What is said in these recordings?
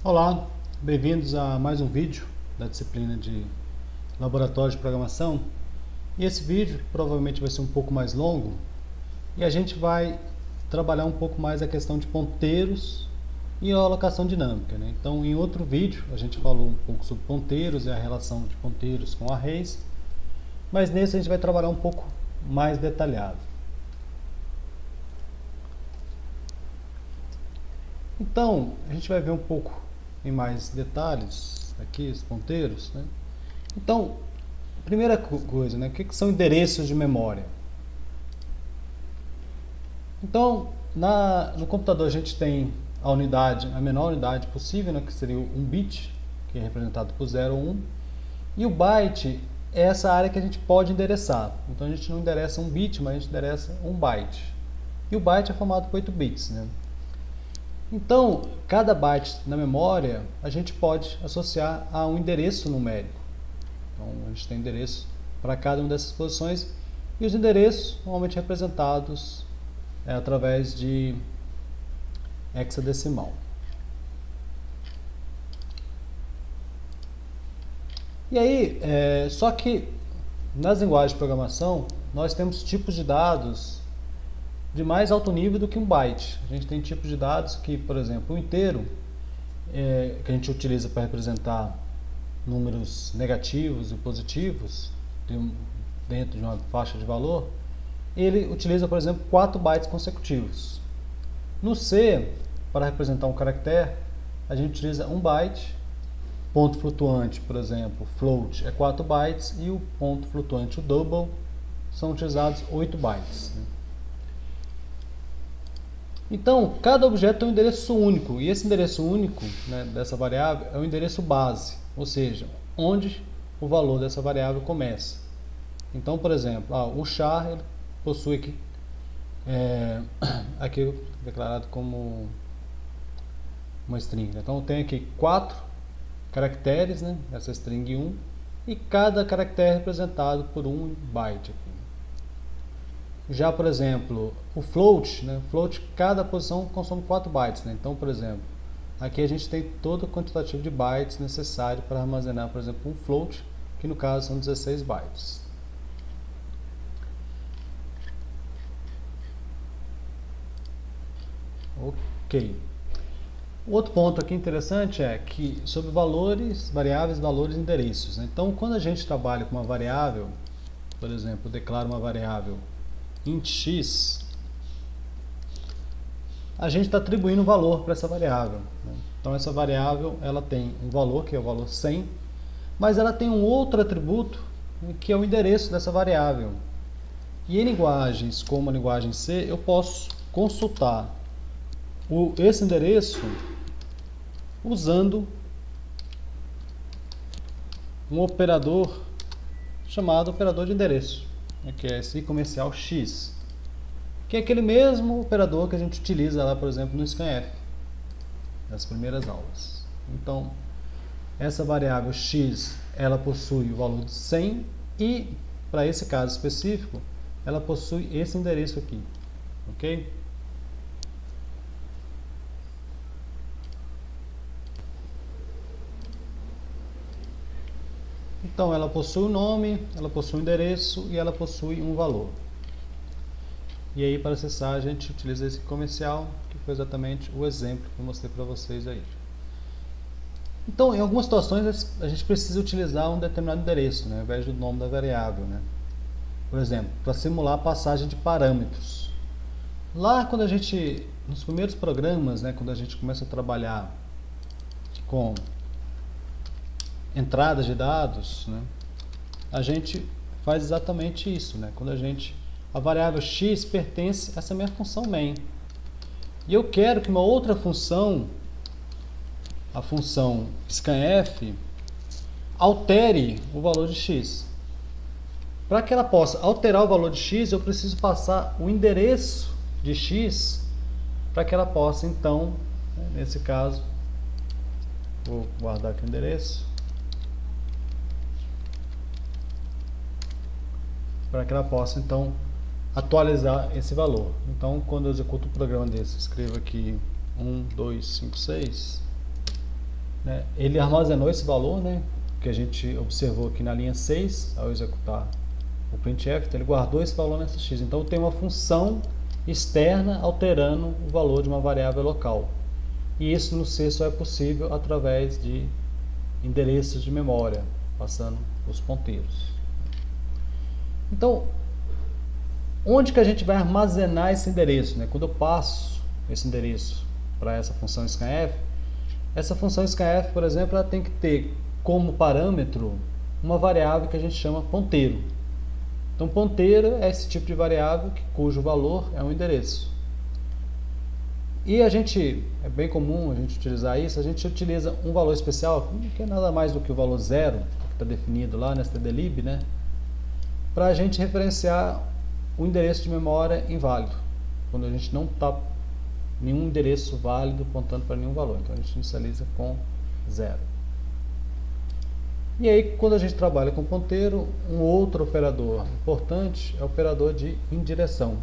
Olá, bem-vindos a mais um vídeo da disciplina de Laboratório de Programação. E esse vídeo provavelmente vai ser um pouco mais longo e a gente vai trabalhar um pouco mais a questão de ponteiros e a alocação dinâmica, né? Então, em outro vídeo a gente falou um pouco sobre ponteiros e a relação de ponteiros com arrays, mas nesse a gente vai trabalhar um pouco mais detalhado. Então, a gente vai ver um pouco em mais detalhes aqui, os ponteiros, né? Então, primeira coisa, né? O que são endereços de memória? Então, no computador a gente tem a unidade, a menor unidade possível, né? Que seria um bit, que é representado por 0 ou 1. E o byte é essa área que a gente pode endereçar. Então, a gente não endereça um bit, mas a gente endereça um byte. E o byte é formado por 8 bits, né? Então, cada byte na memória a gente pode associar a um endereço numérico. Então, a gente tem endereço para cada uma dessas posições e os endereços normalmente representados através de hexadecimal. E aí, só que nas linguagens de programação nós temos tipos de dados de mais alto nível do que um byte. A gente tem tipos de dados que, por exemplo, o inteiro, que a gente utiliza para representar números negativos e positivos dentro de uma faixa de valor, ele utiliza, por exemplo, 4 bytes consecutivos. No C, para representar um caractere, a gente utiliza 1 byte, ponto flutuante, por exemplo, float é 4 bytes e o ponto flutuante, o double, são utilizados 8 bytes. Então, cada objeto tem um endereço único, e esse endereço único, né, dessa variável é o endereço base, ou seja, onde o valor dessa variável começa. Então, por exemplo, o char ele possui aqui declarado como uma string. Então, tem aqui 4 caracteres, né, essa string 1, e cada caractere é representado por 1 byte. Já, por exemplo, o float, né? Float, cada posição consome 4 bytes. Né? Então, por exemplo, aqui a gente tem todo o quantitativo de bytes necessário para armazenar, por exemplo, um float, que no caso são 16 bytes. Ok. O outro ponto aqui interessante é que sobre valores, variáveis, valores e endereços. Né? Então, quando a gente trabalha com uma variável, por exemplo, declara uma variável int x, a gente está atribuindo um valor para essa variável. Né? Então essa variável ela tem um valor, que é o valor 100, mas ela tem um outro atributo, né, que é o endereço dessa variável. E em linguagens como a linguagem C, eu posso consultar esse endereço usando um operador chamado operador de endereço, que é esse comercial x, que é aquele mesmo operador que a gente utiliza lá, por exemplo, no scanf, nas primeiras aulas. Então, essa variável x, ela possui o valor de 100 e, para esse caso específico, ela possui esse endereço aqui, ok? Então, ela possui um nome, ela possui um endereço e ela possui um valor. E aí, para acessar, a gente utiliza esse comercial, que foi exatamente o exemplo que eu mostrei para vocês aí. Então, em algumas situações, a gente precisa utilizar um determinado endereço, né, ao invés do nome da variável. Né? Por exemplo, para simular a passagem de parâmetros. Lá, quando a gente, nos primeiros programas, né, quando a gente começa a trabalhar com entradas de dados, né, a gente faz exatamente isso, né? Quando a variável x pertence a essa minha função main, e eu quero que uma outra função, a função scanf, altere o valor de x. Para que ela possa alterar o valor de x, eu preciso passar o endereço de x para que ela possa, então, nesse caso, vou guardar aqui o endereço, para que ela possa, então, atualizar esse valor. Então, quando eu executo um programa desse, escrevo aqui 1, 2, 5, 6, né, ele armazenou esse valor, né, que a gente observou aqui na linha 6, ao executar o printf, então ele guardou esse valor nessa x. Então tem uma função externa alterando o valor de uma variável local. E isso no C só é possível através de endereços de memória, passando os ponteiros. Então, onde que a gente vai armazenar esse endereço, né? Quando eu passo esse endereço para essa função scanf, essa função scanf, por exemplo, ela tem que ter como parâmetro uma variável que a gente chama ponteiro. Então, ponteiro é esse tipo de variável cujo valor é um endereço. E é bem comum a gente utilizar isso, a gente utiliza um valor especial, que é nada mais do que o valor 0, que está definido lá na stdlib, né? Para a gente referenciar o endereço de memória inválido, quando a gente não está nenhum endereço válido apontando para nenhum valor. Então a gente inicializa com 0. E aí, quando a gente trabalha com ponteiro, um outro operador importante é o operador de indireção,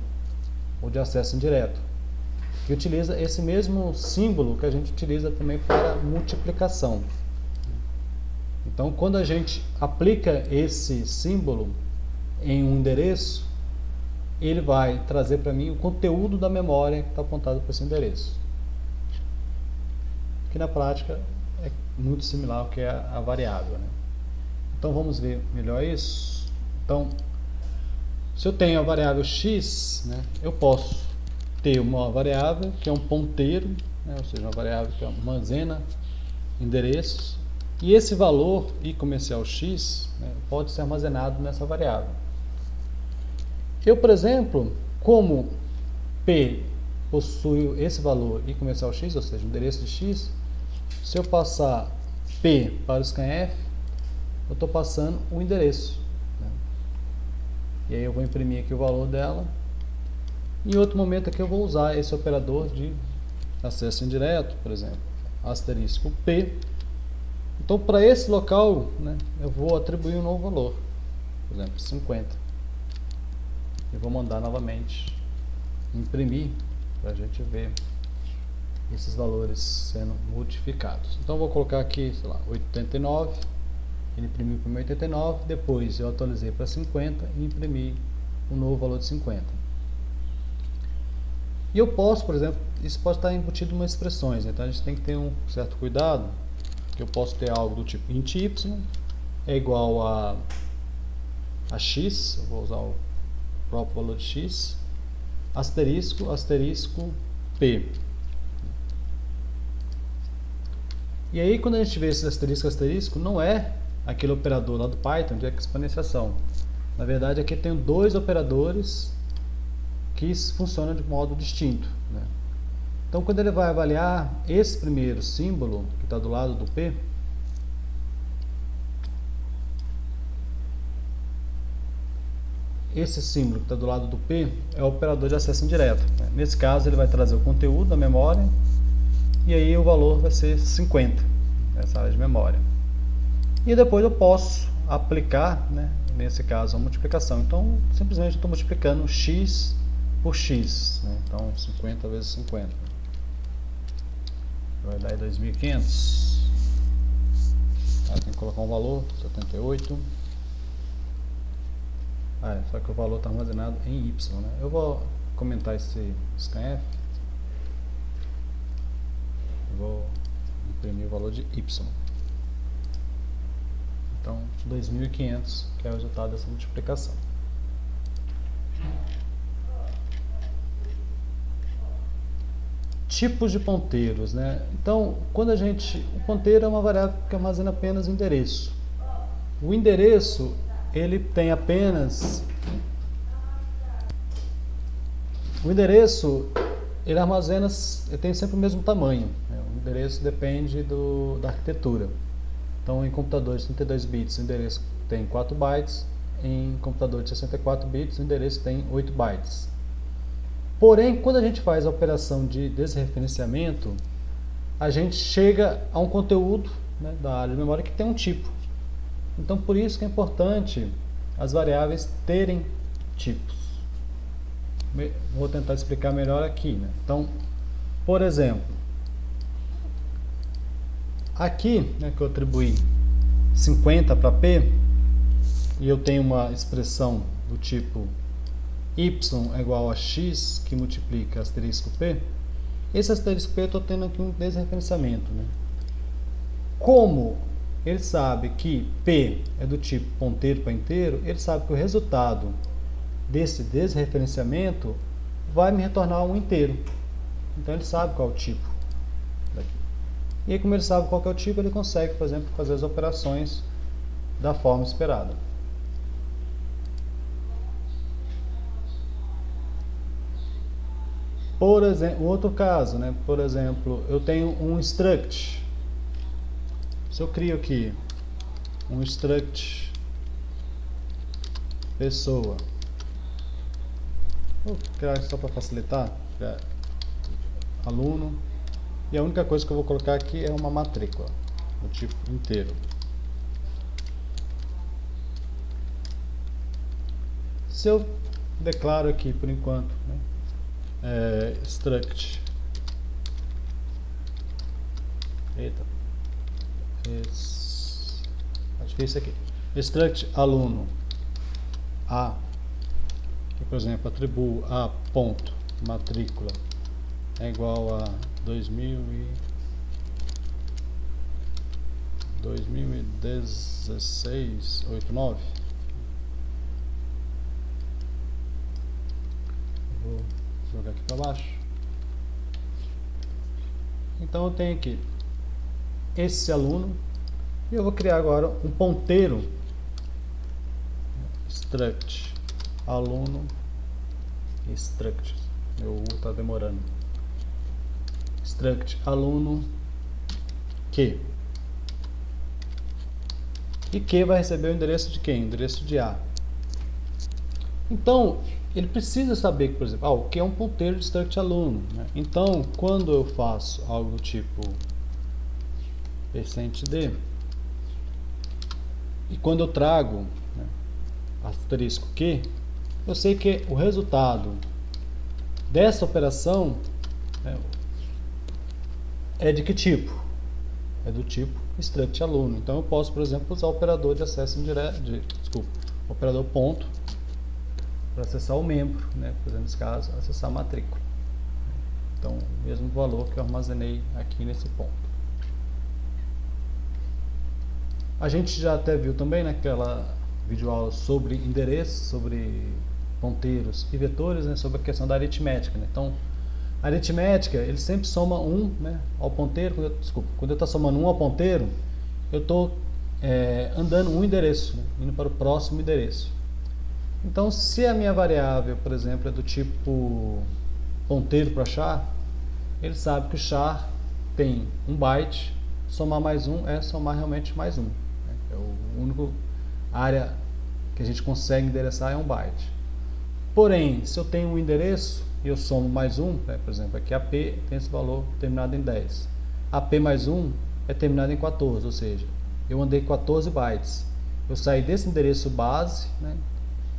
ou de acesso indireto, que utiliza esse mesmo símbolo que a gente utiliza também para multiplicação. Então, quando a gente aplica esse símbolo em um endereço, ele vai trazer para mim o conteúdo da memória que está apontado para esse endereço, que na prática é muito similar ao que é a variável, né? Então vamos ver melhor isso. Então, se eu tenho a variável x, né, eu posso ter uma variável que é um ponteiro, né, ou seja, uma variável que armazena endereços, e esse valor i comercial x, né, pode ser armazenado nessa variável. Eu, por exemplo, como p possui esse valor i comercial x, ou seja, o endereço de x, se eu passar p para o scanf, eu estou passando o endereço, né? E aí eu vou imprimir aqui o valor dela. Em outro momento aqui eu vou usar esse operador de acesso indireto, por exemplo, asterisco p. Então, para esse local, né, eu vou atribuir um novo valor, por exemplo, 50. E vou mandar novamente imprimir para a gente ver esses valores sendo modificados. Então, eu vou colocar aqui, sei lá, 89. Ele imprimiu para 89, depois eu atualizei para 50 e imprimi um novo valor de 50. E eu posso, por exemplo, isso pode estar embutido em umas expressões, então a gente tem que ter um certo cuidado, que eu posso ter algo do tipo int y é igual a x, eu vou usar o próprio valor de x, asterisco, asterisco, p. E aí quando a gente vê esse asterisco, asterisco, não é aquele operador lá do Python de exponenciação. Na verdade, aqui tem dois operadores que funcionam de modo distinto, né? Então, quando ele vai avaliar esse primeiro símbolo, que está do lado do P, esse símbolo que está do lado do P é o operador de acesso indireto, né? Nesse caso, ele vai trazer o conteúdo da memória, e aí o valor vai ser 50, nessa área de memória. E depois eu posso aplicar, né, nesse caso, a multiplicação. Então, simplesmente eu estou multiplicando x por x, né? Então, 50 vezes 50. Vai dar 2.500. Tem que colocar um valor, 78. Só que o valor está armazenado em y, né? Eu vou comentar esse scanf. Vou imprimir o valor de y. Então, 2.500, que é o resultado dessa multiplicação. Tipos de ponteiros, né? Então, o ponteiro é uma variável que armazena apenas o endereço. O endereço, ele tem apenas... O endereço, ele armazena, ele tem sempre o mesmo tamanho, né? O endereço depende da arquitetura. Então, em computador de 32 bits, o endereço tem 4 bytes. Em computador de 64 bits, o endereço tem 8 bytes. Porém, quando a gente faz a operação de desreferenciamento, a gente chega a um conteúdo, né, da área de memória que tem um tipo. Então, por isso que é importante as variáveis terem tipos. Vou tentar explicar melhor aqui, né? Então, por exemplo, Aqui, né, que eu atribuí 50 para P, e eu tenho uma expressão do tipo y é igual a x que multiplica asterisco P, esse asterisco P eu estou tendo aqui um desreferenciamento, né? Como ele sabe que P é do tipo ponteiro para inteiro, ele sabe que o resultado desse desreferenciamento vai me retornar um inteiro. Então ele sabe qual é o tipo daqui. E aí, como ele sabe qual é o tipo, ele consegue, por exemplo, fazer as operações da forma esperada. Por exemplo, outro caso, né? Por exemplo, eu tenho um struct. Se eu crio aqui um struct pessoa, vou criar só para facilitar, aluno, e a única coisa que eu vou colocar aqui é uma matrícula, do tipo inteiro. Se eu declaro aqui, por enquanto, né, struct, acho que é isso aqui, struct aluno A, que, por exemplo, atribuo a ponto matrícula é igual a 2016 89. Vou jogar aqui para baixo. Então eu tenho aqui esse aluno e eu vou criar agora um ponteiro struct aluno struct, meu U está demorando, struct aluno Q, e Q vai receber o endereço de quem? O endereço de A. Então ele precisa saber que, por exemplo, o Q é um ponteiro de struct aluno, né? Então quando eu faço algo do tipo %d e quando eu trago, né, asterisco Q, eu sei que o resultado dessa operação, né, é de que tipo? É do tipo struct aluno. Então eu posso, por exemplo, usar o operador de acesso indireto, operador ponto, para acessar o membro, né, por exemplo, nesse caso, acessar a matrícula. Então, o mesmo valor que eu armazenei aqui nesse ponto. A gente já até viu também naquela videoaula sobre endereços, sobre ponteiros e vetores, né, sobre a questão da aritmética, né? Então, a aritmética, ele sempre soma 1, né, ao ponteiro. Quando eu estou somando 1 ao ponteiro, eu estou andando um endereço, né, indo para o próximo endereço. Então, se a minha variável, por exemplo, é do tipo ponteiro para char, ele sabe que o char tem 1 byte, somar mais 1 é somar realmente mais 1. Né? É o único área que a gente consegue endereçar é 1 byte. Porém, se eu tenho um endereço e eu somo mais 1, né, por exemplo, aqui AP tem esse valor terminado em 10. AP mais 1 é terminado em 14, ou seja, eu andei 14 bytes. Eu saí desse endereço base, né,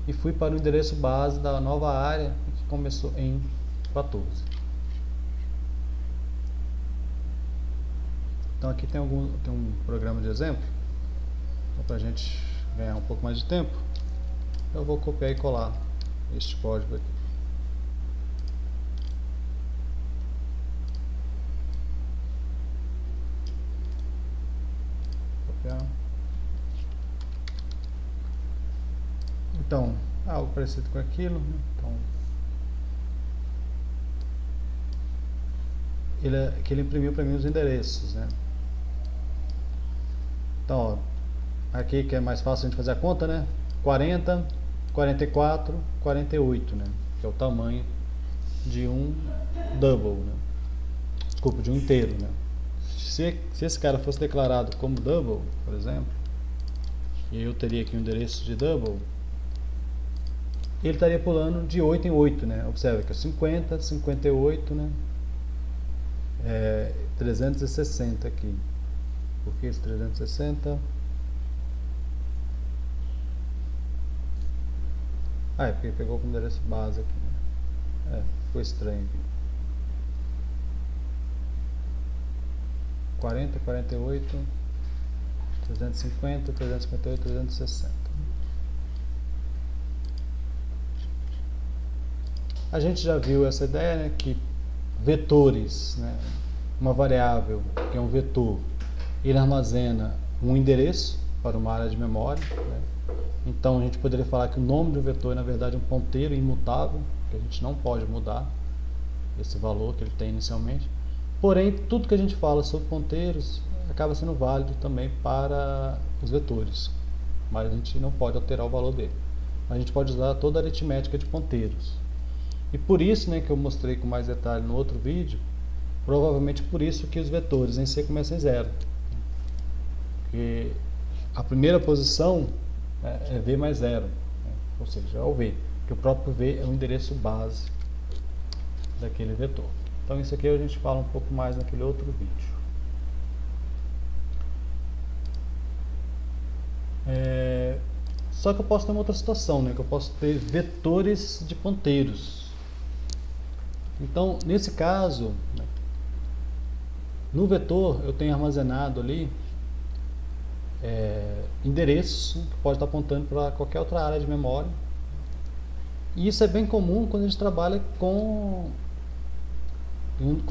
e fui para o endereço base da nova área que começou em 14. Então aqui tem um programa de exemplo, então, para a gente ganhar um pouco mais de tempo, eu vou copiar e colar este código aqui. Copiar. Então, algo parecido com aquilo, né? Então, ele imprimiu para mim os endereços, né? Então, ó, aqui que é mais fácil a gente fazer a conta, né? 40, 44, 48, né? Que é o tamanho de um double, né? Desculpa, de um inteiro, né? Se esse cara fosse declarado como double, por exemplo, e eu teria aqui um endereço de double, ele estaria pulando de 8 em 8, né? Observa que é 50, 58, né? 360 aqui. Por que esse 360? É porque ele pegou como endereço base aqui, né? Ficou estranho aqui. 340, 48, 350, 358, 360. A gente já viu essa ideia, né, que vetores, né, uma variável que é um vetor, ele armazena um endereço para uma área de memória, né? Então a gente poderia falar que o nome do vetor é na verdade um ponteiro imutável, que a gente não pode mudar esse valor que ele tem inicialmente. Porém, tudo que a gente fala sobre ponteiros acaba sendo válido também para os vetores, mas a gente não pode alterar o valor dele. A gente pode usar toda a aritmética de ponteiros. E por isso, né, que eu mostrei com mais detalhe no outro vídeo, provavelmente por isso que os vetores em C começam em 0. Porque a primeira posição é V mais 0, né? Ou seja, é o V, que o próprio V é o endereço base daquele vetor. Então isso aqui a gente fala um pouco mais naquele outro vídeo. Só que eu posso ter uma outra situação, né? Que eu posso ter vetores de ponteiros. Então, nesse caso, né, no vetor eu tenho armazenado ali endereços que pode estar apontando para qualquer outra área de memória. E isso é bem comum quando a gente trabalha quando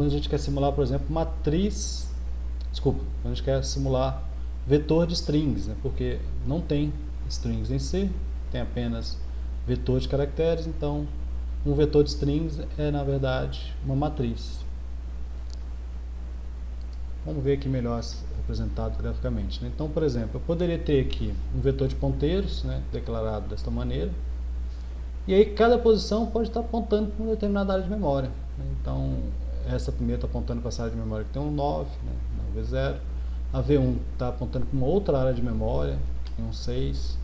a gente quer simular, por exemplo, quando a gente quer simular vetor de strings, né? Porque não tem strings em C, tem apenas vetor de caracteres, então um vetor de strings é na verdade uma matriz. Vamos ver aqui melhor representado graficamente, né? Então, por exemplo, eu poderia ter aqui um vetor de ponteiros, né, declarado desta maneira, e aí cada posição pode estar apontando para uma determinada área de memória, né? Então, essa primeira está apontando para essa área de memória que tem um 9, né, 9 V0. A V1 está apontando para uma outra área de memória, que tem um 6.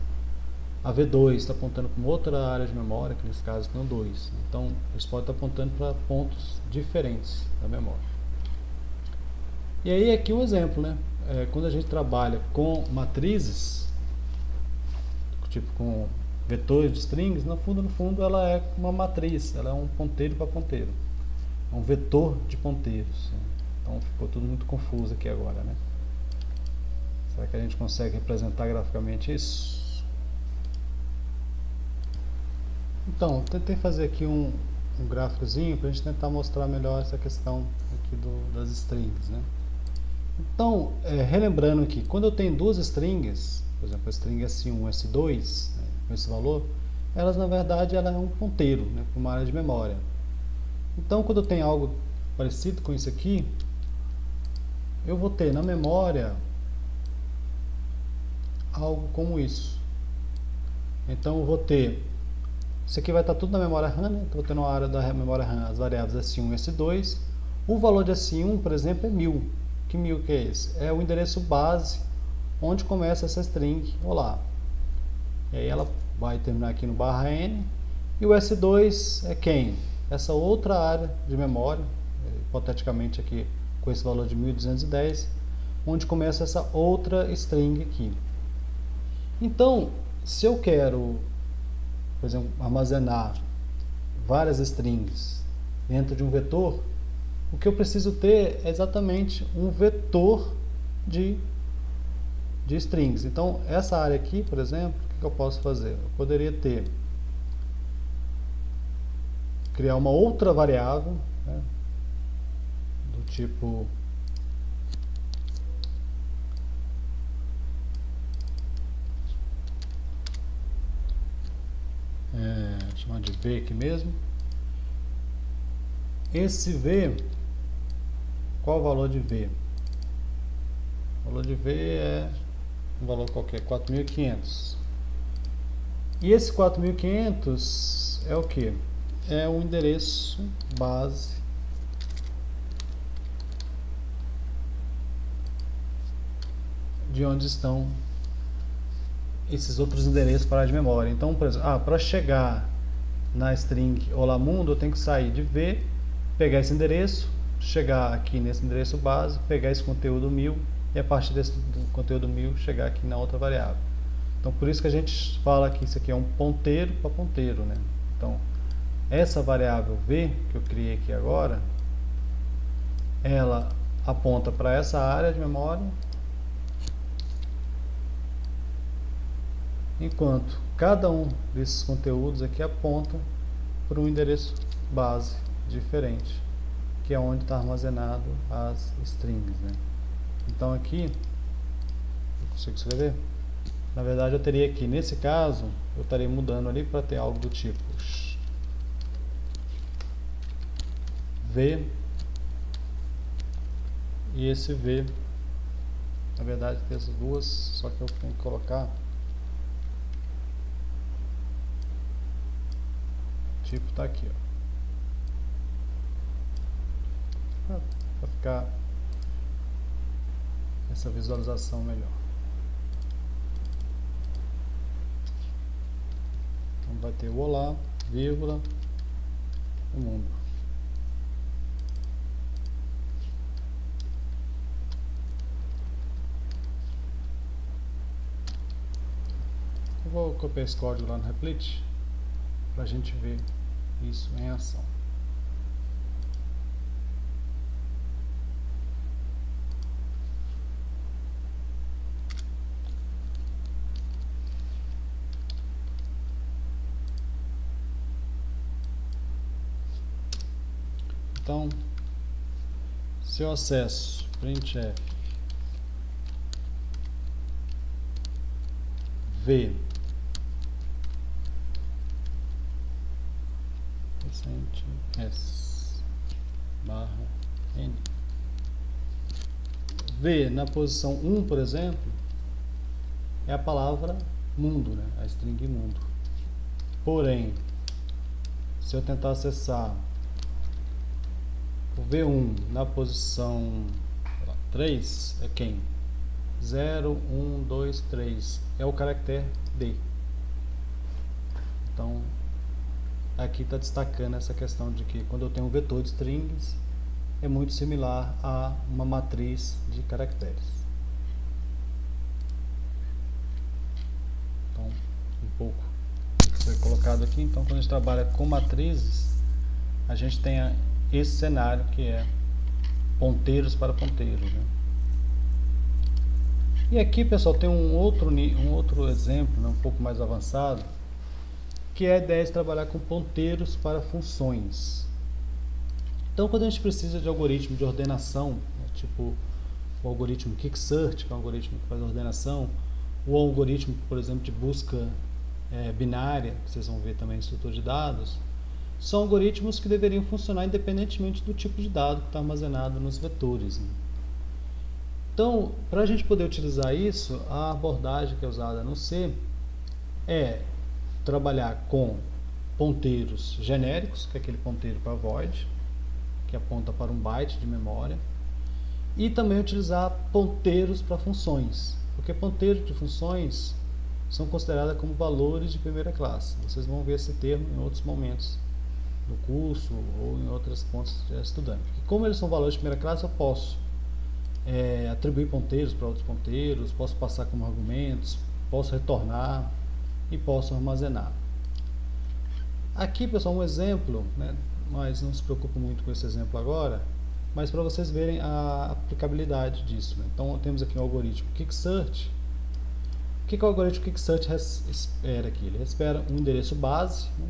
A V2 está apontando para uma outra área de memória, que nesse caso tem um 2. Então, eles podem estar apontando para pontos diferentes da memória. E aí aqui um exemplo, né? Quando a gente trabalha com matrizes, tipo com vetores de strings, no fundo ela é uma matriz, ela é um ponteiro para ponteiro, é um vetor de ponteiros. Então ficou tudo muito confuso aqui agora, né? Será que a gente consegue representar graficamente isso? Então, tentei fazer aqui um gráficozinho para a gente tentar mostrar melhor essa questão aqui das strings, né? Então, relembrando aqui, quando eu tenho duas strings, por exemplo, a string S1 e S2, né, com esse valor, elas na verdade ela é um ponteiro, né, para uma área de memória. Então, quando eu tenho algo parecido com isso aqui, eu vou ter na memória algo como isso. Então, eu vou ter, isso aqui vai estar tudo na memória RAM, né? Então, eu vou ter na área da memória RAM as variáveis S1 e S2. O valor de S1, por exemplo, é 1000. Que 1000 que é esse? É o endereço base onde começa essa string olá. E aí ela vai terminar aqui no /n. E o S2 é quem? Essa outra área de memória, hipoteticamente aqui com esse valor de 1210, onde começa essa outra string aqui. Então, se eu quero, por exemplo, armazenar várias strings dentro de um vetor, o que eu preciso ter é exatamente um vetor de strings. Então, essa área aqui, por exemplo, o que eu posso fazer? Eu poderia criar uma outra variável, né, do tipo chamar de V aqui mesmo. Esse V, qual o valor de V? O valor de V é um valor qualquer, 4.500. E esse 4.500 é o que? É o endereço base de onde estão esses outros endereços para a área de memória. Então, por exemplo, para chegar na string olá mundo, eu tenho que sair de V, pegar esse endereço, chegar aqui nesse endereço base, pegar esse conteúdo 1000 e a partir desse conteúdo 1000 chegar aqui na outra variável. Então, por isso que a gente fala que isso aqui é um ponteiro para ponteiro, né? Então, essa variável V que eu criei aqui agora, ela aponta para essa área de memória, enquanto cada um desses conteúdos aqui aponta para um endereço base diferente, que é onde está armazenado as strings, né? Então aqui, eu consigo escrever? Na verdade eu teria aqui, nesse caso, eu estaria mudando ali para ter algo do tipo V, e esse V, na verdade tem essas duas, só que eu tenho que colocar tipo está aqui, ó, para ficar essa visualização melhor. Então vai ter o olá, vírgula, o mundo. Eu vou copiar esse código lá no Replit para a gente ver isso em ação. Então, se eu acesso printf v s barra n, v na posição 1, por exemplo, é a palavra mundo, né? A string mundo. Porém, se eu tentar acessar o V1 na posição 3, é quem? 0, 1, 2, 3 é o caractere D. Então aqui está destacando essa questão de que quando eu tenho um vetor de strings é muito similar a uma matriz de caracteres. Então um pouco que foi colocado aqui. Então quando a gente trabalha com matrizes, a gente tem esse cenário que é ponteiros para ponteiros, né? E aqui, pessoal, tem um outro exemplo, né, um pouco mais avançado, que é a ideia de trabalhar com ponteiros para funções. Então, quando a gente precisa de algoritmo de ordenação, né, tipo o algoritmo Quicksort, que é um algoritmo que faz ordenação, ou algoritmo, por exemplo, de busca binária, que vocês vão ver também em estrutura de dados, são algoritmos que deveriam funcionar independentemente do tipo de dado que está armazenado nos vetores, né? Então, para a gente poder utilizar isso, a abordagem que é usada no C é trabalhar com ponteiros genéricos, que é aquele ponteiro para void, que aponta para um byte de memória, e também utilizar ponteiros para funções, porque ponteiros de funções são consideradas como valores de primeira classe. Vocês vão ver esse termo em outros momentos do curso ou em outras pontos estudando. Porque como eles são valores de primeira classe, eu posso atribuir ponteiros para outros ponteiros, posso passar como argumentos, posso retornar e posso armazenar. Aqui, pessoal, um exemplo, né, mas não se preocupe muito com esse exemplo agora, mas para vocês verem a aplicabilidade disso, né? Então temos aqui o algoritmo Quicksort. O que o algoritmo Quicksort espera aqui? Ele espera um endereço base, né?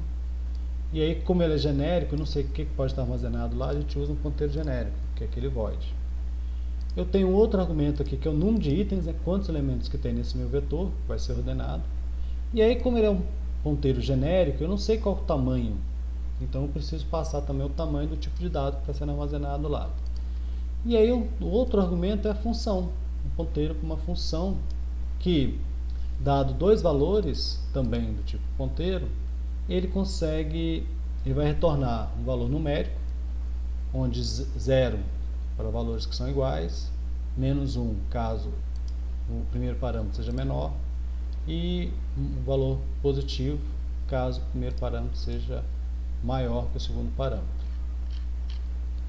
E aí, como ele é genérico, eu não sei o que pode estar armazenado lá, a gente usa um ponteiro genérico, que é aquele void. Eu tenho um outro argumento aqui, que é o número de itens, né? Quantos elementos que tem nesse meu vetor, que vai ser ordenado. E aí, como ele é um ponteiro genérico, eu não sei qual o tamanho. Então eu preciso passar também o tamanho do tipo de dado que está sendo armazenado lá. E aí o outro argumento é a função. Um ponteiro com uma função que, dado dois valores, também do tipo ponteiro, ele vai retornar um valor numérico, onde 0 para valores que são iguais, menos 1 caso o primeiro parâmetro seja menor, e um valor positivo caso o primeiro parâmetro seja maior que o segundo parâmetro.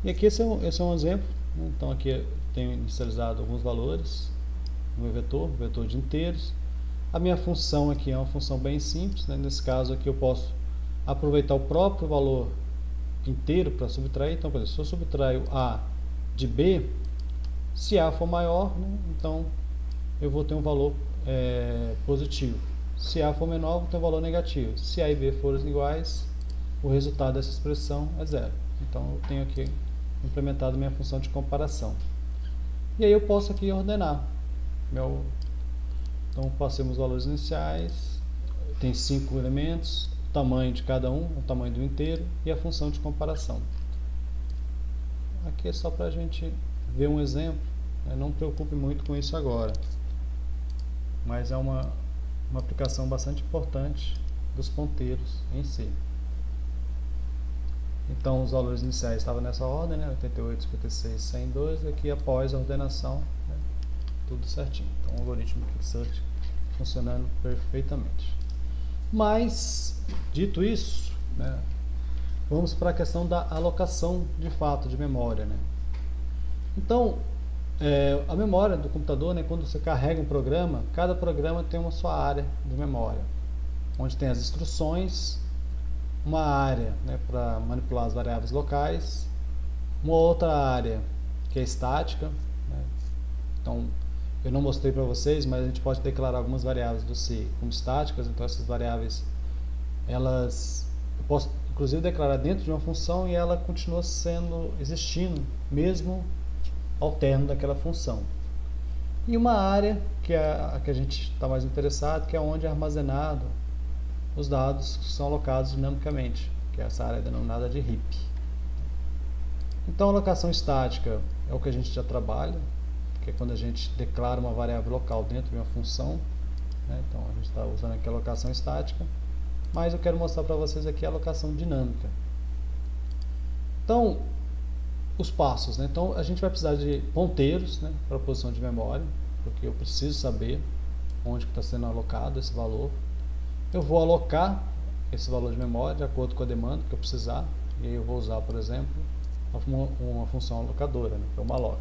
E aqui esse é um exemplo, né? Então aqui eu tenho inicializado alguns valores no meu vetor de inteiros. A minha função aqui é uma função bem simples, né? Nesse caso aqui eu posso aproveitar o próprio valor inteiro para subtrair. Então, por exemplo, se eu subtraio A de B, Se A for maior, né, então eu vou ter um valor positivo. Se A for menor, eu vou ter um valor negativo. Se A e B forem iguais, o resultado dessa expressão é zero. Então eu tenho aqui implementado minha função de comparação. E aí eu posso aqui ordenar. Então passemos os valores iniciais, tem 5 elementos, o tamanho de cada um, o tamanho do inteiro e a função de comparação. Aqui é só para a gente ver um exemplo, né? Não me preocupe muito com isso agora, mas é uma aplicação bastante importante dos ponteiros em si. Então os valores iniciais estavam nessa ordem, né? 88, 56, 102, aqui após a ordenação, né? Tudo certinho. Então o algoritmo Quicksearch funcionando perfeitamente. Mas, dito isso, né, vamos para a questão da alocação de fato de memória, né? Então, a memória do computador, né, quando você carrega um programa, cada programa tem uma sua área de memória, onde tem as instruções, uma área, né, para manipular as variáveis locais, uma outra área que é estática, né? Então, eu não mostrei para vocês, mas a gente pode declarar algumas variáveis do C como estáticas. Então essas variáveis, eu posso inclusive declarar dentro de uma função e ela continua existindo mesmo ao término daquela função. E uma área que é a que a gente está mais interessado, que é onde é armazenado os dados que são alocados dinamicamente, que é essa área denominada de heap. Então a alocação estática é o que a gente já trabalha, que é quando a gente declara uma variável local dentro de uma função, né? Então a gente está usando aqui a alocação estática, mas eu quero mostrar para vocês aqui a alocação dinâmica. Então, os passos, né? Então a gente vai precisar de ponteiros, né, para a posição de memória, porque eu preciso saber onde está sendo alocado esse valor. Eu vou alocar esse valor de memória de acordo com a demanda que eu precisar, e aí eu vou usar, por exemplo, uma função alocadora, né, que é o malloc.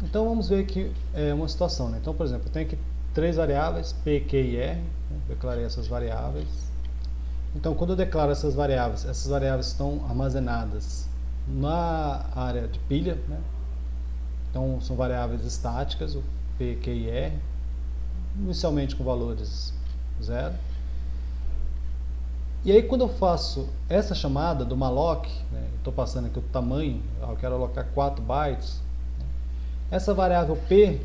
Então vamos ver aqui uma situação, né? Então, por exemplo, eu tenho aqui 3 variáveis, P, Q e R, né? Declarei essas variáveis. Então, quando eu declaro essas variáveis estão armazenadas na área de pilha, né? Então, são variáveis estáticas, o P, Q e R, inicialmente com valores 0. E aí, quando eu faço essa chamada do malloc, né? Estou passando aqui o tamanho, eu quero alocar 4 bytes, essa variável P,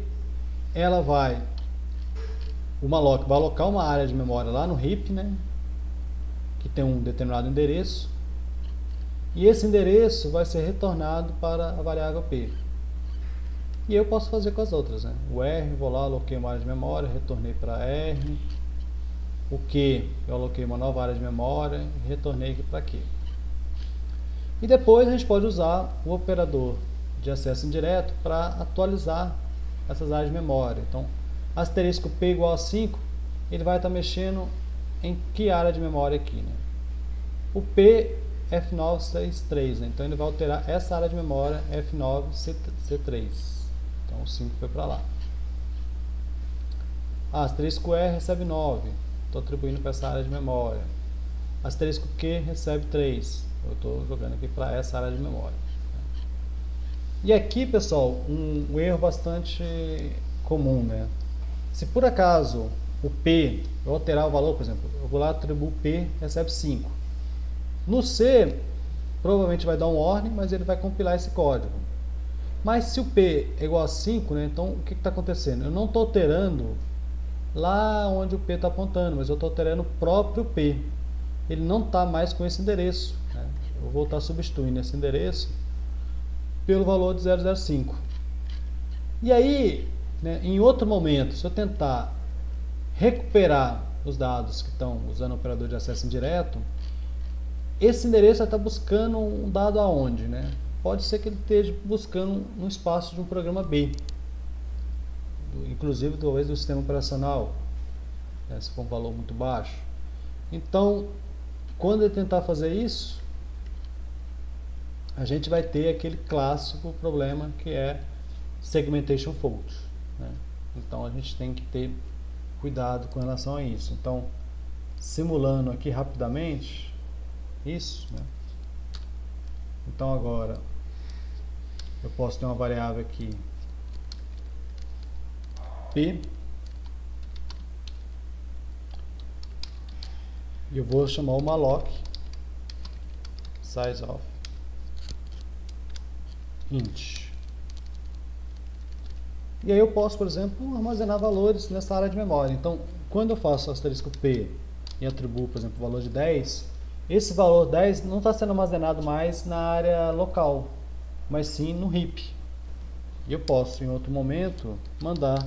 o malloc vai alocar uma área de memória lá no heap, né, que tem um determinado endereço, e esse endereço vai ser retornado para a variável P. E eu posso fazer com as outras, né? O R, vou lá, aloquei uma área de memória, retornei para R. O Q, eu aloquei uma nova área de memória e retornei aqui para Q. E depois a gente pode usar o operador de acesso indireto para atualizar essas áreas de memória. Então, asterisco P igual a 5, ele vai estar mexendo em que área de memória aqui, né? O P F963, né? Então ele vai alterar essa área de memória F9C3. Então o 5 foi para lá. Asterisco R recebe 9, estou atribuindo para essa área de memória. Asterisco Q recebe 3, eu estou jogando aqui para essa área de memória. E aqui, pessoal, um erro bastante comum, né? Se por acaso o P, eu alterar o valor, por exemplo, eu vou lá, atribuo P, recebe 5. No C, provavelmente vai dar um warning, mas ele vai compilar esse código. Mas se o P é igual a 5, né, então o que está acontecendo? Eu não estou alterando lá onde o P está apontando, mas eu estou alterando o próprio P. Ele não está mais com esse endereço, né? Eu vou estar substituindo esse endereço pelo valor de 005. E aí, né, em outro momento, se eu tentar recuperar os dados que estão usando o operador de acesso indireto, esse endereço vai estar buscando um dado aonde, né? Pode ser que ele esteja buscando no espaço de um programa B, inclusive talvez do sistema operacional, né, se for um valor muito baixo. Então, quando ele tentar fazer isso, a gente vai ter aquele clássico problema que é segmentation fault, né? Então a gente tem que ter cuidado com relação a isso. Então simulando aqui rapidamente isso, né? Então agora eu posso ter uma variável aqui P e eu vou chamar o malloc size of int. E aí eu posso, por exemplo, armazenar valores nessa área de memória. Então, quando eu faço asterisco P e atribuo, por exemplo, o valor de 10, esse valor 10 não está sendo armazenado mais na área local, mas sim no heap. E eu posso, em outro momento, mandar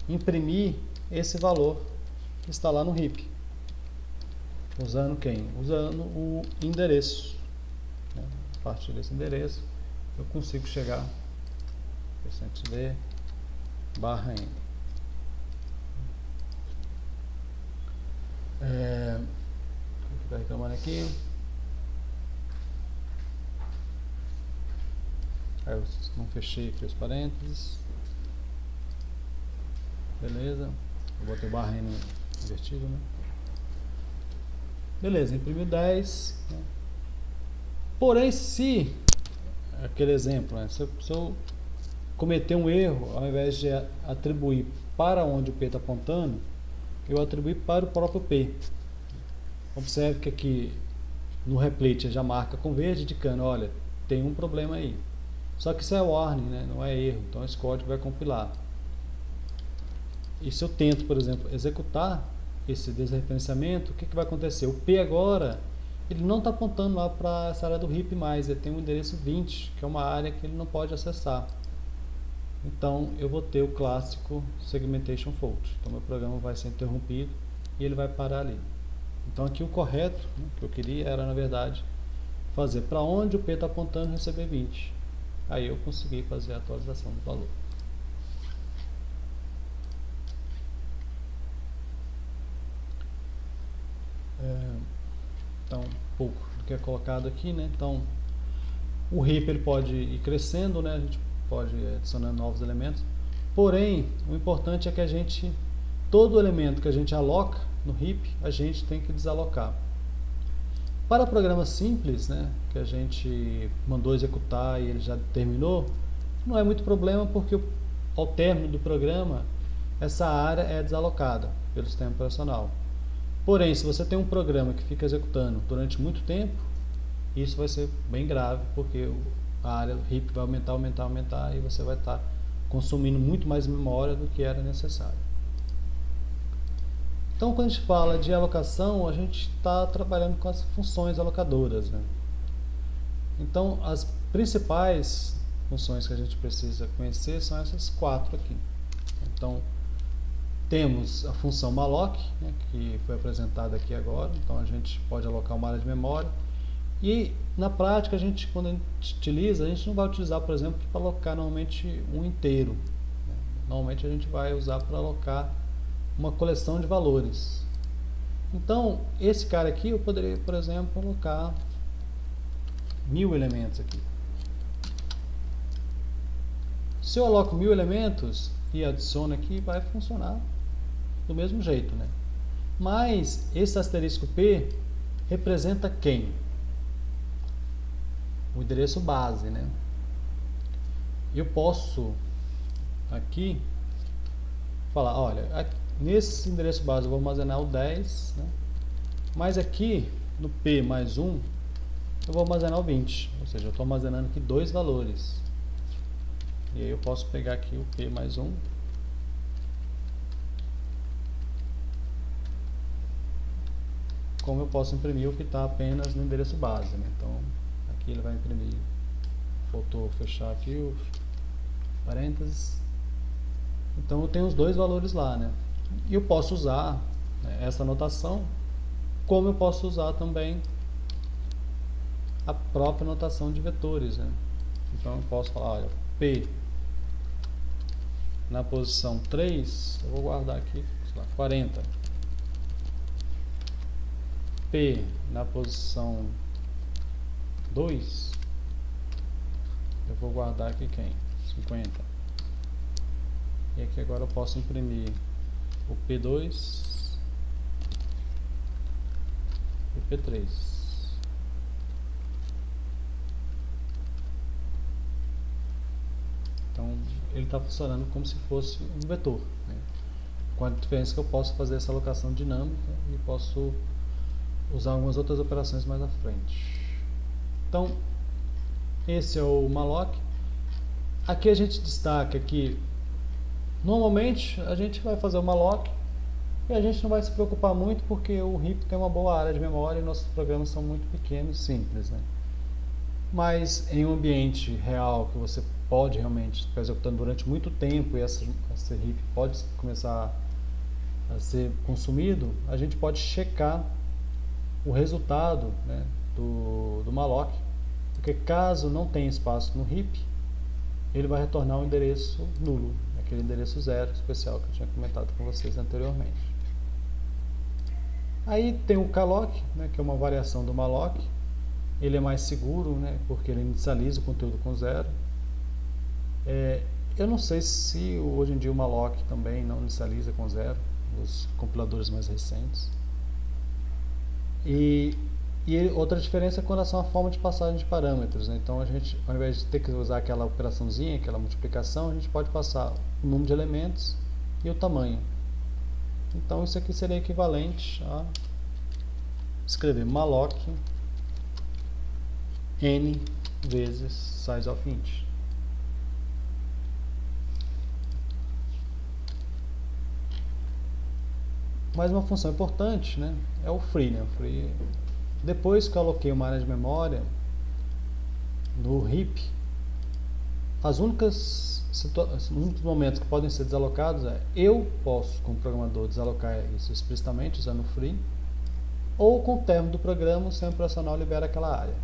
imprimir esse valor que está lá no heap. Usando quem? Usando o endereço. A partir desse endereço, eu consigo chegar %d barra n. Vou ficar reclamando aqui. Aí eu não fechei aqui os parênteses. Beleza. Eu botei barra n invertido, né? Beleza, imprimiu 10. Né? Porém, se aquele exemplo, né? Se eu cometer um erro, ao invés de atribuir para onde o P está apontando, eu atribuí para o próprio P. Observe que aqui no replete já marca com verde, indicando, olha, tem um problema aí. Só que isso é warning, né? Não é erro, então esse código vai compilar. E se eu tento, por exemplo, executar esse desreferenciamento, o que vai acontecer? O P agora, ele não está apontando lá para essa área do heap mais, ele tem um endereço 20, que é uma área que ele não pode acessar. Então eu vou ter o clássico segmentation fault. Então meu programa vai ser interrompido e ele vai parar ali. Então aqui o correto, né, que eu queria era na verdade fazer para onde o P está apontando receber 20. Aí eu consegui fazer a atualização do valor. Então, um pouco do que é colocado aqui, né? Então, o heap ele pode ir crescendo, né? A gente pode ir adicionando novos elementos. Porém, o importante é que a gente, todo elemento que a gente aloca no heap, a gente tem que desalocar. Para programas simples, né, que a gente mandou executar e ele já terminou, não é muito problema porque ao término do programa, essa área é desalocada pelo sistema operacional. Porém, se você tem um programa que fica executando durante muito tempo, isso vai ser bem grave, porque a área do heap vai aumentar e você vai estar consumindo muito mais memória do que era necessário. Então, quando a gente fala de alocação, a gente está trabalhando com as funções alocadoras, né? Então, as principais funções que a gente precisa conhecer são essas 4 aqui. Então, temos a função malloc, né, que foi apresentada aqui agora. Então a gente pode alocar uma área de memória. E na prática, quando a gente utiliza, a gente não vai utilizar, por exemplo, para alocar normalmente um inteiro. Né? Normalmente a gente vai usar para alocar uma coleção de valores. Então, esse cara aqui eu poderia, por exemplo, alocar 1000 elementos aqui. Se eu aloco 1000 elementos e adiciono aqui, vai funcionar do mesmo jeito, né? Mas esse asterisco P representa quem? O endereço base, né? Eu posso aqui falar, olha, nesse endereço base eu vou armazenar o 10, né? Mas aqui no P mais 1 eu vou armazenar o 20, ou seja, eu estou armazenando aqui 2 valores. E aí eu posso pegar aqui o P mais 1. Como eu posso imprimir o que está apenas no endereço base, né? Então, aqui ele vai imprimir. Faltou fechar aqui o parênteses. Então, eu tenho os 2 valores lá, né? E eu posso usar, né, essa notação, como eu posso usar também a própria notação de vetores, né? Então, eu posso falar, olha, P na posição 3, eu vou guardar aqui, sei lá, 40. P na posição 2, eu vou guardar aqui quem? 50. E aqui agora eu posso imprimir o P2 P3. Então ele está funcionando como se fosse um vetor, né? Com a diferença que eu posso fazer essa alocação dinâmica e posso usar algumas outras operações mais à frente. Então esse é o malloc. Aqui a gente destaca que normalmente a gente vai fazer o malloc e a gente não vai se preocupar muito porque o heap tem uma boa área de memória e nossos programas são muito pequenos e simples, né? Mas em um ambiente real que você pode realmente estar executando durante muito tempo e esse heap pode começar a ser consumido, a gente pode checar o resultado, né, do malloc, porque caso não tenha espaço no heap, ele vai retornar um endereço nulo, aquele endereço zero especial que eu tinha comentado com vocês anteriormente. Aí tem o calloc, né, que é uma variação do malloc. Ele é mais seguro, né, porque ele inicializa o conteúdo com zero. Eu não sei se hoje em dia o malloc também não inicializa com zero, os compiladores mais recentes. E outra diferença é com relação à forma de passagem de parâmetros, né? Então a gente, ao invés de ter que usar aquela operaçãozinha, aquela multiplicação, a gente pode passar o número de elementos e o tamanho. Então isso aqui seria equivalente a escrever malloc n vezes size of int. Mais uma função importante, né, é o free, né? O free, depois que eu aloquei uma área de memória no heap, os únicos momentos que podem ser desalocados eu posso, como programador, desalocar isso explicitamente usando o free, ou com o termo do programa o sistema operacional libera aquela área.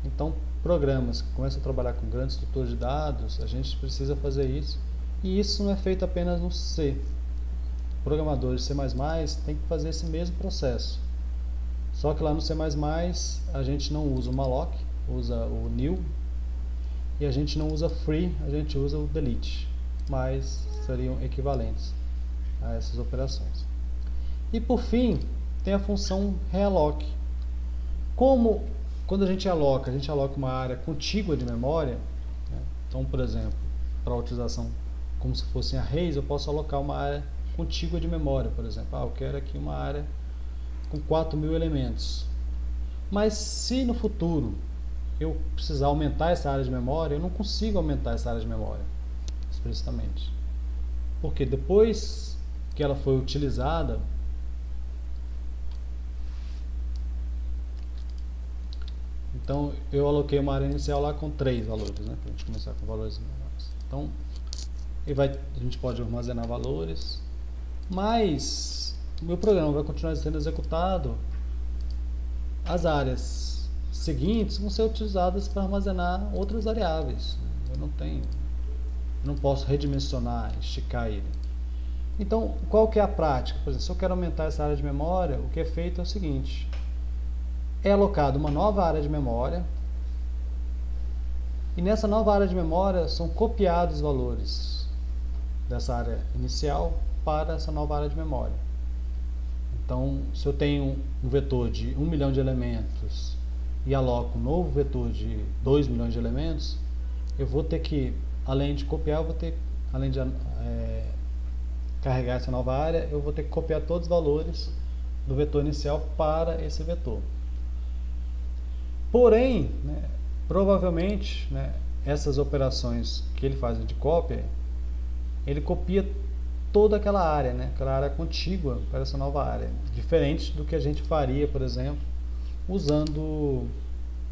Então, programas que começam a trabalhar com grandes estruturas de dados, a gente precisa fazer isso, e isso não é feito apenas no C. Programadores C++ têm que fazer esse mesmo processo. Só que lá no C++ a gente não usa o malloc, usa o new, e a gente não usa free, a gente usa o delete, mas seriam equivalentes a essas operações. E por fim, tem a função realloc. Como quando a gente aloca uma área contígua de memória, né? Então, por exemplo, para a utilização como se fossem arrays, eu posso alocar uma área contígua de memória, por exemplo. Eu quero aqui uma área com 4.000 elementos. Mas se no futuro eu precisar aumentar essa área de memória, eu não consigo aumentar essa área de memória explicitamente. Porque depois que ela foi utilizada, então eu aloquei uma área inicial lá com 3 valores, né, para a gente começar com valores menores. Então a gente pode armazenar valores, mas o meu programa vai continuar sendo executado, as áreas seguintes vão ser utilizadas para armazenar outras variáveis. Eu não posso redimensionar, esticar ele. Então, qual que é a prática? Por exemplo, se eu quero aumentar essa área de memória, o que é feito é o seguinte: é alocada uma nova área de memória, e nessa nova área de memória são copiados os valores dessa área inicial para essa nova área de memória. Então, se eu tenho um vetor de 1 milhão de elementos e aloco um novo vetor de 2 milhões de elementos, eu vou ter que, além de copiar, além de carregar essa nova área, eu vou ter que copiar todos os valores do vetor inicial para esse vetor. Porém, né, provavelmente, né, essas operações que ele faz de cópia, ele copia toda aquela área, né, aquela área contígua para essa nova área, diferente do que a gente faria, por exemplo, usando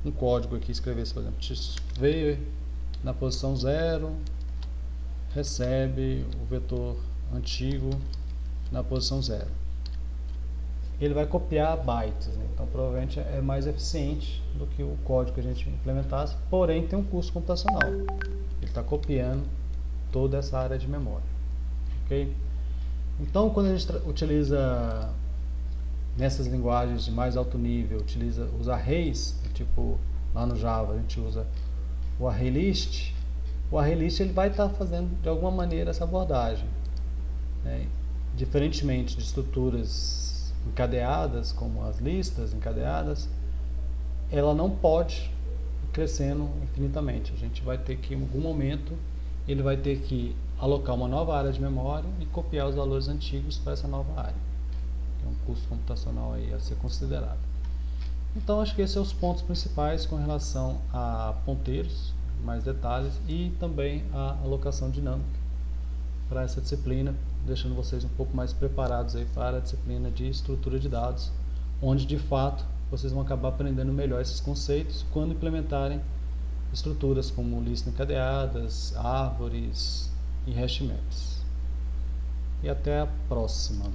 um código aqui, escrevesse, por exemplo, veio na posição 0, recebe o vetor antigo na posição 0. Ele vai copiar bytes, né? Então provavelmente é mais eficiente do que o código que a gente implementasse, porém tem um custo computacional. Ele está copiando toda essa área de memória. Ok? Então quando a gente utiliza nessas linguagens de mais alto nível, utiliza os arrays, tipo lá no Java a gente usa o ArrayList, o ArrayList ele vai estar fazendo de alguma maneira essa abordagem, né? Diferentemente de estruturas encadeadas, como as listas encadeadas, ela não pode ir crescendo infinitamente. A gente vai ter que, em algum momento, ele vai ter que alocar uma nova área de memória e copiar os valores antigos para essa nova área. É um custo computacional aí a ser considerado. Então, acho que esses são os pontos principais com relação a ponteiros, mais detalhes, e também a alocação dinâmica para essa disciplina, deixando vocês um pouco mais preparados aí para a disciplina de estrutura de dados, onde de fato vocês vão acabar aprendendo melhor esses conceitos quando implementarem estruturas como listas encadeadas, árvores e hash maps. E até a próxima.